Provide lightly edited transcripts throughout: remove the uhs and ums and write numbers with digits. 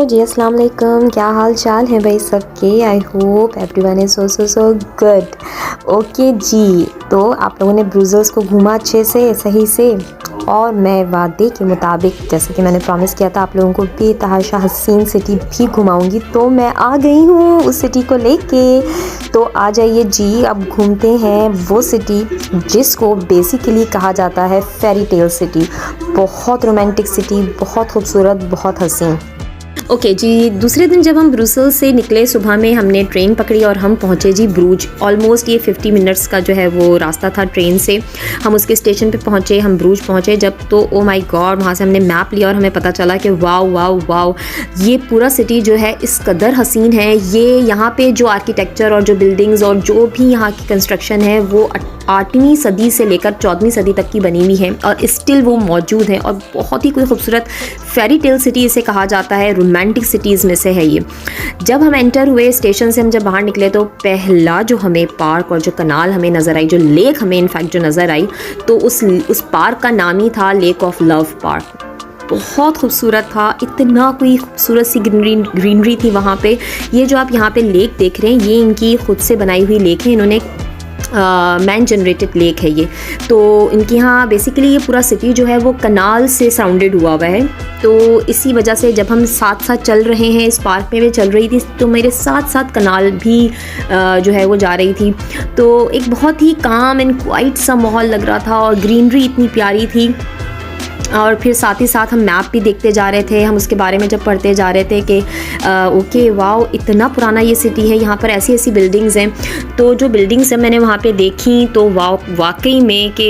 जी अस्सलाम वालेकुम, क्या हाल चाल है भाई सबके। I hope everyone is so good. Okay जी, तो आप लोगों ने ब्रुसेल्स को घूमा अच्छे से, सही से, और मैं वादे के मुताबिक जैसे कि मैंने प्रॉमिस किया था आप लोगों को बेतहाशा हसीन सिटी भी घुमाऊंगी, तो मैं आ गई हूँ उस सिटी को लेके। तो आ जाइए जी, अब घूमते हैं वो सिटी जिसको बेसिकली कहा जाता है फेरी टेल सिटी। बहुत रोमांटिक सिटी, बहुत खूबसूरत, बहुत हसीन। ओके जी, दूसरे दिन जब हम ब्रुसेल से निकले सुबह में, हमने ट्रेन पकड़ी और हम पहुँचे जी ब्रूज। ऑलमोस्ट ये 50 मिनट्स का जो है वो रास्ता था ट्रेन से। हम उसके स्टेशन पे पहुँचे, हम ब्रूज पहुँचे जब, तो ओ माय गॉड, वहाँ से हमने मैप लिया और हमें पता चला कि वाओ वाओ वाओ, ये पूरा सिटी जो है इस कदर हसीन है। ये यहाँ पे जो आर्किटेक्चर और जो बिल्डिंग्स और जो भी यहाँ की कंस्ट्रक्शन है वो 8वीं सदी से लेकर 14वीं सदी तक की बनी हुई है और स्टिल वो मौजूद है और बहुत ही कोई खूबसूरत फेरी टेल सिटी इसे कहा जाता है। रोमांटिक सिटीज़ में से है ये। जब हम एंटर हुए स्टेशन से, हम जब बाहर निकले तो पहला जो हमें पार्क और जो कनाल हमें नज़र आई, जो लेक हमें इनफैक्ट जो नज़र आई, तो उस पार्क का नाम ही था लेक ऑफ लव पार्क। बहुत खूबसूरत था, इतना कोई खूबसूरत सी ग्रीनरी थी वहाँ पे। ये जो आप यहाँ पे लेक देख रहे हैं, ये इनकी खुद से बनाई हुई लेक है। इन्होंने मैन जनरेटेड लेक है ये। तो इनके यहाँ बेसिकली ये पूरा सिटी जो है वो कनाल से सराउंडेड हुआ हुआ है। तो इसी वजह से जब हम साथ साथ चल रहे हैं इस पार्क में, मैं चल रही थी तो मेरे साथ साथ कनाल भी जो है वो जा रही थी। तो एक बहुत ही काम एंड क्वाइट सा माहौल लग रहा था और ग्रीनरी इतनी प्यारी थी। और फिर साथ ही साथ हम मैप भी देखते जा रहे थे, हम उसके बारे में जब पढ़ते जा रहे थे कि ओके वाओ, इतना पुराना ये सिटी है, यहाँ पर ऐसी ऐसी बिल्डिंग्स हैं। तो जो बिल्डिंग्स हैं मैंने वहाँ पे देखी तो वाकई में कि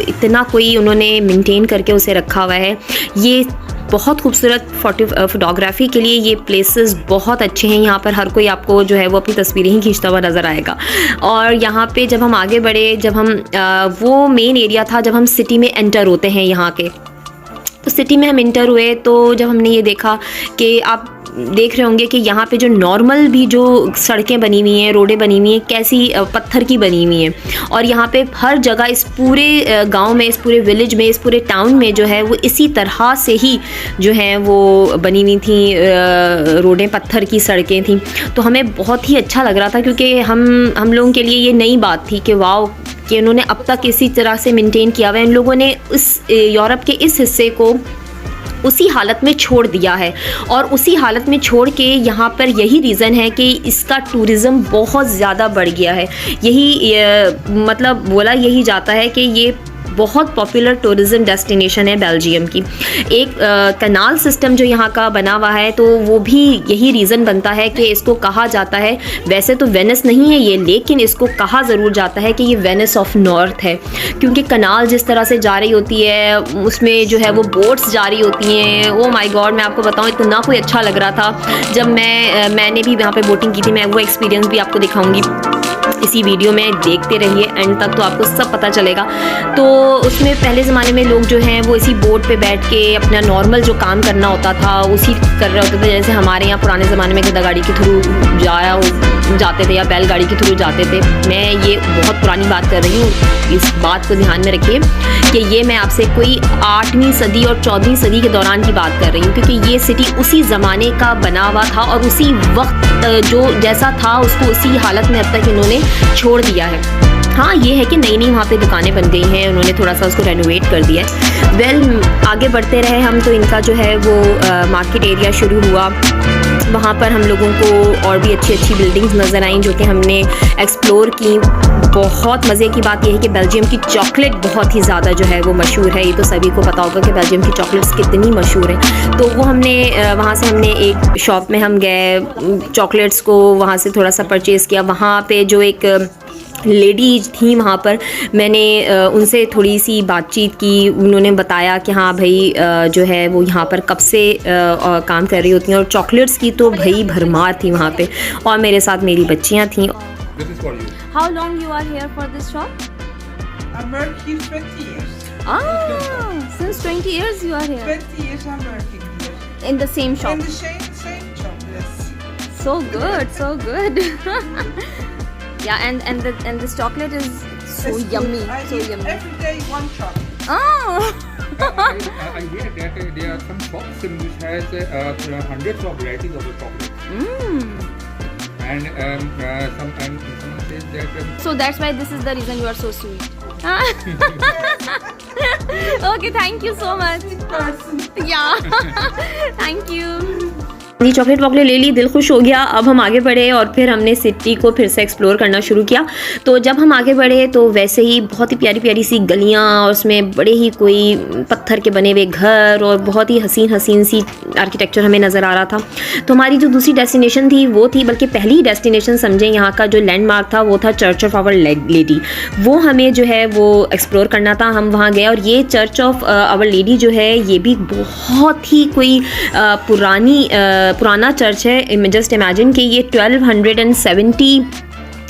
इतना कोई उन्होंने मेंटेन करके उसे रखा हुआ है। ये बहुत खूबसूरत फोटोग्राफी के लिए ये प्लेसेस बहुत अच्छे हैं। यहाँ पर हर कोई आपको जो है वो अपनी तस्वीरें ही खींचता हुआ नज़र आएगा। और यहाँ पे जब हम आगे बढ़े, जब हम वो मेन एरिया था जब हम सिटी में एंटर होते हैं यहाँ के, तो सिटी में हम इंटर हुए तो जब हमने ये देखा कि आप देख रहे होंगे कि यहाँ पे जो नॉर्मल भी जो सड़कें बनी हुई हैं, रोडें बनी हुई हैं, कैसी पत्थर की बनी हुई हैं। और यहाँ पे हर जगह इस पूरे गांव में, इस पूरे विलेज में, इस पूरे टाउन में जो है वो इसी तरह से ही जो है वो बनी हुई थी रोडें, पत्थर की सड़कें थी। तो हमें बहुत ही अच्छा लग रहा था क्योंकि हम लोगों के लिए ये नई बात थी कि वाओ, कि उन्होंने अब तक इसी तरह से मेंटेन किया हुआ है। इन लोगों ने उस यूरोप के इस हिस्से को उसी हालत में छोड़ दिया है और उसी हालत में छोड़ के यहाँ पर यही रीज़न है कि इसका टूरिज़्म बहुत ज़्यादा बढ़ गया है। यही मतलब बोला यही जाता है कि ये बहुत पॉपुलर टूरिज़्म डेस्टिनेशन है बेल्जियम की। एक कनाल सिस्टम जो यहाँ का बना हुआ है, तो वो भी यही रीज़न बनता है कि इसको कहा जाता है, वैसे तो वेनिस नहीं है ये, लेकिन इसको कहा ज़रूर जाता है कि ये वेनिस ऑफ नॉर्थ है। क्योंकि कनाल जिस तरह से जा रही होती है, उसमें जो है वो बोट्स जा रही होती हैं। ओ माय गॉड, मैं आपको बताऊँ इतना कोई अच्छा लग रहा था। जब मैंने भी यहाँ पे बोटिंग की थी, मैं वो एक्सपीरियंस भी आपको दिखाऊँगी इसी वीडियो में, देखते रहिए एंड तक तो आपको सब पता चलेगा। तो उसमें पहले ज़माने में लोग जो हैं वो इसी बोट पे बैठ के अपना नॉर्मल जो काम करना होता था उसी कर रहे होते थे। जैसे हमारे यहाँ पुराने ज़माने में गधा गाड़ी के थ्रू जाते थे या बैलगाड़ी के थ्रू जाते थे। मैं ये बहुत पुरानी बात कर रही हूँ, इस बात को ध्यान में रखिए कि ये मैं आपसे कोई 8वीं सदी और 14वीं सदी के दौरान की बात कर रही हूँ, क्योंकि ये सिटी उसी ज़माने का बना हुआ था और उसी वक्त जो जैसा था उसको उसी हालत में अब तक इन्होंने छोड़ दिया है। हाँ, ये है कि नई नई वहाँ पे दुकानें बन गई हैं, उन्होंने थोड़ा सा उसको रेनोवेट कर दिया है। वेल, आगे बढ़ते रहे हम तो इनका जो है वो मार्केट एरिया शुरू हुआ। वहाँ पर हम लोगों को और भी अच्छी अच्छी बिल्डिंग्स नज़र आईं जो कि हमने एक्सप्लोर की। बहुत मज़े की बात यह है कि बेल्जियम की चॉकलेट बहुत ही ज़्यादा जो है वो मशहूर है। ये तो सभी को पता होगा कि बेल्जियम की चॉकलेट्स कितनी मशहूर हैं। तो वो हमने वहाँ से हमने एक शॉप में हम गए, चॉकलेट्स को वहाँ से थोड़ा सा परचेज़ किया। वहाँ पे जो एक लेडी थी वहाँ पर, मैंने उनसे थोड़ी सी बातचीत की। उन्होंने बताया कि हाँ भाई जो है वो यहाँ पर कब से काम कर रही होती हैं और चॉकलेट्स की तो भाई भरमार थी वहाँ पे, और मेरे साथ मेरी बच्चियाँ थीं। How long you are here for this shop? I'm working 20 years. Ah, since 20 years you are here. 20 years I'm working here. In the same shop. In the same job, yes. So good, so good. Yeah, and this chocolate is so It's good. yummy, I so eat yummy. every day one chocolate. Oh. I hear that there are some shops which has hundreds of varieties of the chocolate. And someone says that. So that's why this is the reason you are so sweet. Okay, thank you so much. Person. Yeah. Thank you. ये chocolate वॉकलेट ले ली, दिल खुश हो गया। अब हम आगे बढ़े और फिर हमने सिटी को फिर से एक्सप्लोर करना शुरू किया। तो जब हम आगे बढ़े तो वैसे ही बहुत ही प्यारी प्यारी सी गलियाँ और उसमें बड़े ही कोई पत्थर के बने हुए घर और बहुत ही हसीन हसीन सी आर्किटेक्चर हमें नज़र आ रहा था। तो हमारी जो दूसरी डेस्टिनेशन थी वो थी, बल्कि पहली डेस्टिनेशन समझें यहाँ का जो लैंडमार्क था वो था चर्च ऑफ आवर लेडी। वो हमें जो है वो एक्सप्लोर करना था। हम वहाँ गए और ये चर्च ऑफ आवर लेडी जो है ये भी बहुत ही कोई पुराना चर्च है। जस्ट इमेजिन कि ये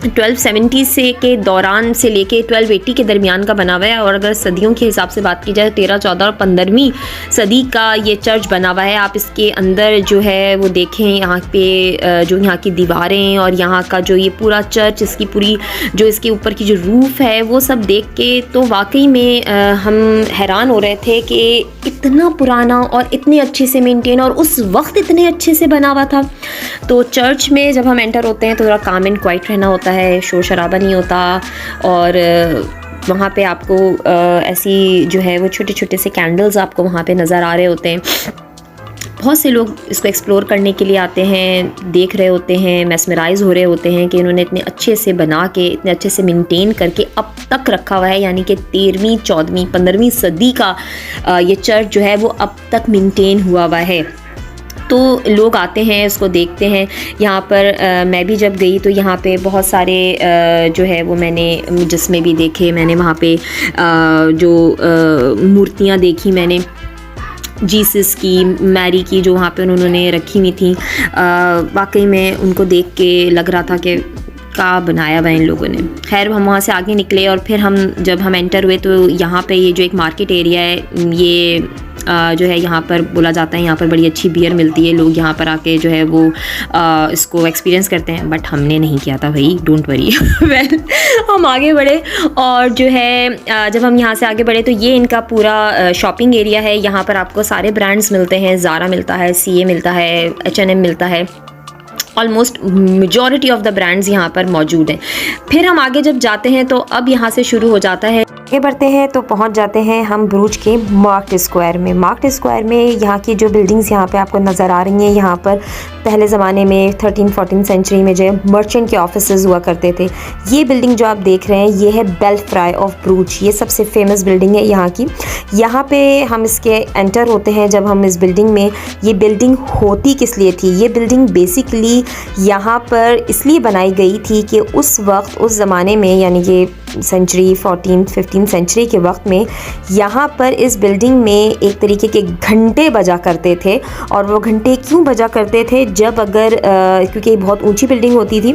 1270 से के दौरान से लेके 1280 के दरमियान का बना हुआ है। और अगर सदियों के हिसाब से बात की जाए 13, 14 और 15वीं सदी का ये चर्च बना हुआ है। आप इसके अंदर जो है वो देखें, यहाँ पे जो यहाँ की दीवारें और यहाँ का जो ये पूरा चर्च, इसकी पूरी जो इसके ऊपर की जो रूफ़ है वो सब देख के तो वाकई में हम हैरान हो रहे थे कि इतना पुराना और इतने अच्छे से मेंटेन और उस वक्त इतने अच्छे से बना हुआ था। तो चर्च में जब हम एंटर होते हैं तो थोड़ा काम एंड क्वाइट रहना होता है, शोर शराबा नहीं होता। और वहाँ पे आपको ऐसी जो है वो छोटे छोटे से कैंडल्स आपको वहाँ पे नज़र आ रहे होते हैं। बहुत से लोग इसको एक्सप्लोर करने के लिए आते हैं, देख रहे होते हैं, मेस्मराइज़ हो रहे होते हैं कि इन्होंने इतने अच्छे से बना के, इतने अच्छे से मेंटेन करके अब तक रखा हुआ है। यानी कि 13वीं, 14वीं, 15वीं सदी का ये चर्च जो है वो अब तक मेंटेन हुआ हुआ है। तो लोग आते हैं, उसको देखते हैं। यहाँ पर मैं भी जब गई तो यहाँ पे बहुत सारे जो है वो मैंने जिसमें भी देखे, मैंने वहाँ पे जो मूर्तियाँ देखी मैंने जीसस की, मैरी की, जो वहाँ पे उन्होंने रखी हुई थी। वाकई में उनको देख के लग रहा था कि का बनाया हुआ इन लोगों ने। खैर हम वहाँ से आगे निकले और फिर जब हम एंटर हुए तो यहाँ पे ये जो एक मार्केट एरिया है, ये जो है यहाँ पर बोला जाता है यहाँ पर बड़ी अच्छी बियर मिलती है। लोग यहाँ पर आके जो है वो इसको एक्सपीरियंस करते हैं, बट हमने नहीं किया था भाई, डोंट वरी। वेल हम आगे बढ़े और जो है जब हम यहाँ से आगे बढ़े तो ये इनका पूरा शॉपिंग एरिया है। यहाँ पर आपको सारे ब्रांड्स मिलते हैं, ज़ारा मिलता है, CA मिलता है, H&M मिलता है। Almost majority of the brands यहाँ पर मौजूद हैं। फिर हम आगे जब जाते हैं तो अब यहाँ से शुरू हो जाता है, आगे बढ़ते हैं तो पहुँच जाते हैं हम ब्रूज के मार्केट स्क्वायर में। मार्केट स्क्वायर में यहाँ की जो बिल्डिंग्स यहाँ पे आपको नज़र आ रही हैं, यहाँ पर पहले ज़माने में 13-14 सेंचुरी में जो मर्चेंट के ऑफिसेज़ हुआ करते थे। ये बिल्डिंग जो आप देख रहे हैं ये है बेलफ्राई ऑफ ब्रूज। ये सबसे फेमस बिल्डिंग है यहाँ की। यहाँ पे हम इसके एंटर होते हैं जब हम इस बिल्डिंग में। ये बिल्डिंग होती किस लिए थी? ये बिल्डिंग बेसिकली यहाँ पर इसलिए बनाई गई थी कि उस वक्त, उस ज़माने में, यानी कि सेंचुरी 14-15 सेंचुरी के वक्त में यहाँ पर इस बिल्डिंग में एक तरीके के घंटे बजा करते थे। और वो घंटे क्यों बजा करते थे? जब अगर क्योंकि बहुत ऊंची बिल्डिंग होती थी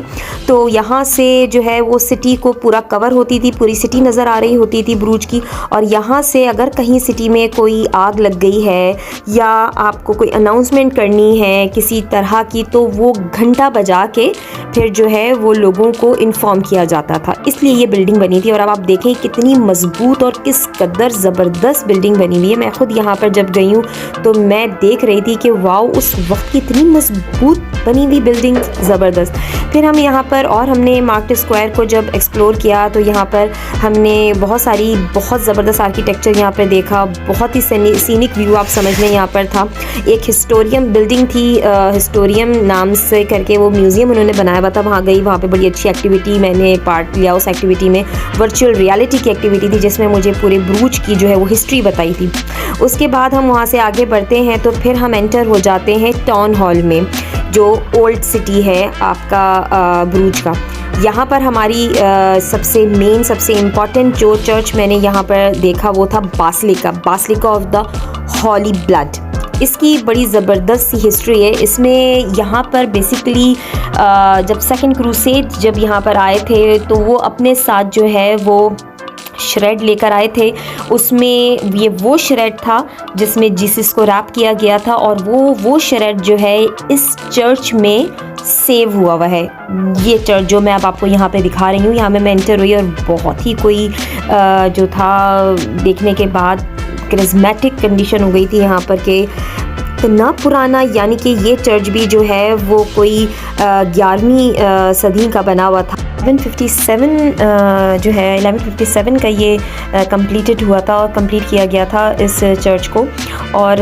तो यहाँ से जो है वो सिटी को पूरा कवर होती थी, पूरी सिटी नज़र आ रही होती थी ब्रूज की। और यहाँ से अगर कहीं सिटी में कोई आग लग गई है या आपको कोई अनाउंसमेंट करनी है किसी तरह की, तो वो घंटा बजा के फिर जो है वो लोगों को इन्फॉर्म किया जाता था। इसलिए ये बिल्डिंग बनी थी। और अब आप देखें कितनी मजबूत और किस कदर ज़बरदस्त बिल्डिंग बनी हुई है। मैं खुद यहाँ पर जब गई हूँ तो मैं देख रही थी कि वाओ, उस वक्त की इतनी मजबूत बनी हुई बिल्डिंग, ज़बरदस्त। फिर हम यहाँ पर और हमने मार्केट स्क्वायर को जब एक्सप्लोर किया तो यहाँ पर हमने बहुत ज़बरदस्त आर्किटेक्चर यहाँ पर देखा। बहुत ही सीनिक व्यू आप समझ लें यहाँ पर था। एक हिस्टोरियम बिल्डिंग थी, हिस्टोरियम नाम से करके वो म्यूज़ियम उन्होंने बनाया हुआ था। वहाँ गई, वहाँ पे बड़ी अच्छी एक्टिविटी मैंने पार्ट लिया। उस एक्टिविटी में वर्चुअल रियलिटी की एक्टिविटी थी जिसमें मुझे पूरे ब्रूज की जो है वो हिस्ट्री बताई थी। उसके बाद हम वहाँ से आगे बढ़ते हैं तो फिर हम एंटर हो जाते हैं टाउन हॉल में, जो ओल्ड सिटी है आपका ब्रूज का। यहाँ पर हमारी सबसे मेन, सबसे इम्पॉर्टेंट जो चर्च मैंने यहाँ पर देखा वो था basilica of the holy blood. इसकी बड़ी ज़बरदस्त सी हिस्ट्री है। इसमें यहाँ पर बेसिकली जब सेकंड क्रूसेड जब यहाँ पर आए थे तो वो अपने साथ जो है वो श्रेड लेकर आए थे। उसमें ये वो श्रेड था जिसमें जीसस को रैप किया गया था और वो श्रेड जो है इस चर्च में सेव हुआ है। ये चर्च जो मैं अब आपको यहाँ पे दिखा रही हूँ, यहाँ में मैं एंटर हुई और बहुत ही कोई जो था देखने के बाद करिज्मेटिक कंडीशन हो गई थी यहाँ पर कि इतना पुराना, यानी कि ये चर्च भी जो है वो कोई 11वीं सदी का बना हुआ था। 1157 का ये कंप्लीटेड हुआ था और कंप्लीट किया गया था इस चर्च को। और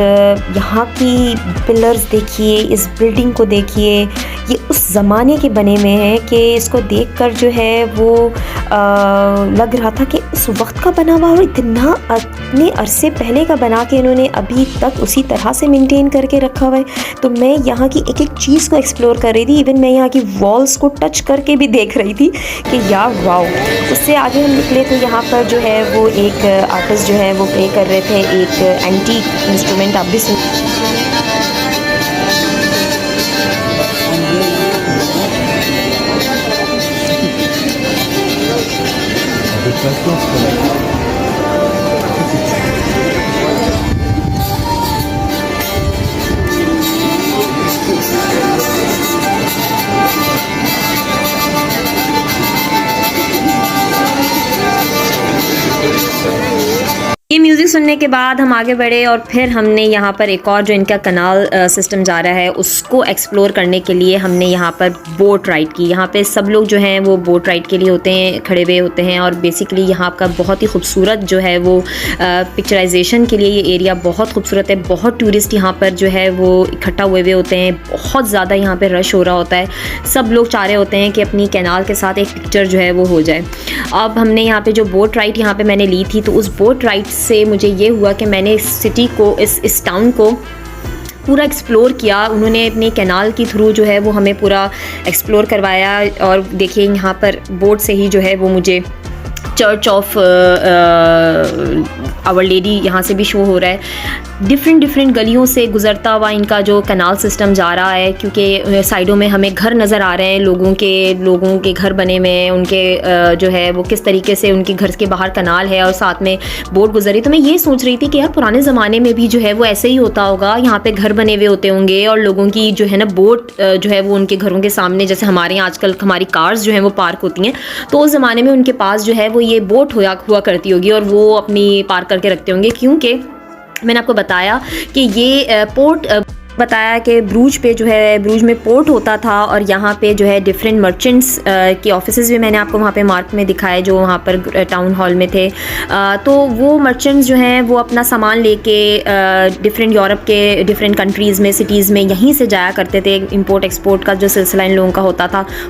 यहाँ की पिलर्स देखिए, इस बिल्डिंग को देखिए, ये उस ज़माने के बने हुए हैं कि इसको देखकर जो है वो लग रहा था कि उस वक्त का बना हुआ और इतने अरसे पहले का बना के इन्होंने अभी तक उसी तरह से मेंटेन करके रखा हुआ है। तो मैं यहाँ की एक एक चीज़ को एक्सप्लोर कर रही थी, इवन मैं यहाँ की वॉल्स को टच करके भी देख रही थी कि यार वाओ। उससे आगे हम निकले तो यहाँ पर जो है वो एक आर्टिस्ट जो है वो प्ले कर रहे थे एक एंटीक इंस्ट्रूमेंट, आप भी सुन। ये म्यूज़िक सुनने के बाद हम आगे बढ़े और फिर हमने यहाँ पर एक और जो इनका कनाल सिस्टम जा रहा है उसको एक्सप्लोर करने के लिए हमने यहाँ पर बोट राइड की। यहाँ पे सब लोग जो हैं वो बोट राइड के लिए होते हैं, खड़े हुए होते हैं। और बेसिकली यहाँ का बहुत ही खूबसूरत जो है वो पिक्चराइजेशन के लिए ये एरिया बहुत खूबसूरत है। बहुत टूरिस्ट यहाँ पर जो है वो इकट्ठा हुए होते हैं, बहुत ज़्यादा यहाँ पर रश हो रहा होता है। सब लोग चाह रहे होते हैं कि अपनी कैनाल के साथ एक पिक्चर जो है वो हो जाए। अब हमने यहाँ पे जो बोट राइड यहाँ पे मैंने ली थी, तो उस बोट राइड से मुझे ये हुआ कि मैंने इस सिटी को, इस टाउन को पूरा एक्सप्लोर किया। उन्होंने अपने कैनाल के थ्रू जो है वो हमें पूरा एक्सप्लोर करवाया। और देखिए यहाँ पर बोट से ही जो है वो मुझे चर्च ऑफ आवर लेडी यहाँ से भी शो हो रहा है। डिफरेंट गलियों से गुज़रता हुआ इनका जो कनाल सिस्टम जा रहा है, क्योंकि साइडों में हमें घर नज़र आ रहे हैं, लोगों के घर बने हुए हैं, उनके जो है वो किस तरीके से उनके घर के बाहर कनाल है और साथ में बोट गुजरी। तो मैं ये सोच रही थी कि यार पुराने ज़माने में भी जो है वो ऐसे ही होता होगा, यहाँ पे घर बने हुए होते होंगे और लोगों की जो है ना बोट जो है वो उनके घरों के सामने, जैसे हमारे यहाँ आजकल हमारी कार्स जो हैं वो पार्क होती हैं, तो उस ज़माने में उनके पास जो है वो ये बोट हुआ करती होगी और वो अपनी पार्क करके रखते होंगे। क्योंकि मैंने आपको बताया कि ये पोर्ट बताया कि ब्रूज पे जो है, ब्रूज में पोर्ट होता था और यहाँ पे जो है डिफरेंट मर्चेंट्स के ऑफिसेज भी मैंने आपको वहाँ पे मार्क में दिखाए जो वहाँ पर टाउन हॉल में थे। तो वो मर्चेंट्स जो हैं वो अपना सामान लेके डिफरेंट यूरोप के डिफरेंट कंट्रीज़ में, सिटीज़ में यहीं से जाया करते थे। इंपोर्ट एक्सपोर्ट का जो सिलसिला इन लोगों का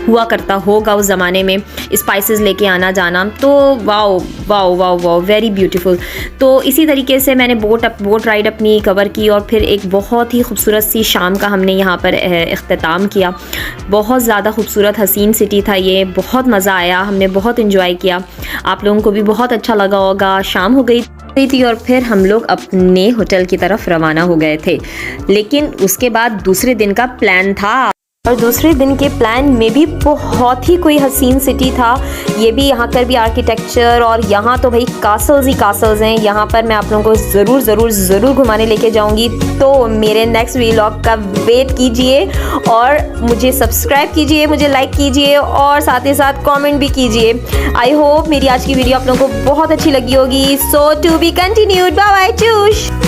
हुआ करता होगा उस ज़माने में, स्पाइसेस लेके आना जाना। तो wow wow wow wow, very beautiful. तो इसी तरीके से मैंने बोट राइड अपनी कवर की और फिर एक बहुत ही खूबसूरत सी शाम का हमने यहाँ पर इख्तिताम किया। बहुत ज़्यादा खूबसूरत हसीन सिटी था ये, बहुत मज़ा आया, हमने बहुत इन्जॉय किया। आप लोगों को भी बहुत अच्छा लगा होगा। शाम हो गई थी और फिर हम लोग अपने होटल की तरफ रवाना हो गए थे। लेकिन उसके बाद दूसरे दिन का प्लान था और दूसरे दिन के प्लान में भी बहुत ही कोई हसीन सिटी था। ये भी यहाँ पर भी आर्किटेक्चर और यहाँ तो भाई कासल्स ही कासल्स हैं। यहाँ पर मैं आप लोगों को ज़रूर घुमाने लेके जाऊँगी। तो मेरे नेक्स्ट व्लॉग का वेट कीजिए और मुझे सब्सक्राइब कीजिए, मुझे लाइक कीजिए और साथ ही साथ कमेंट भी कीजिए। आई होप मेरी आज की वीडियो आप लोगों को बहुत अच्छी लगी होगी। So to be continued. Bye bye, चूश।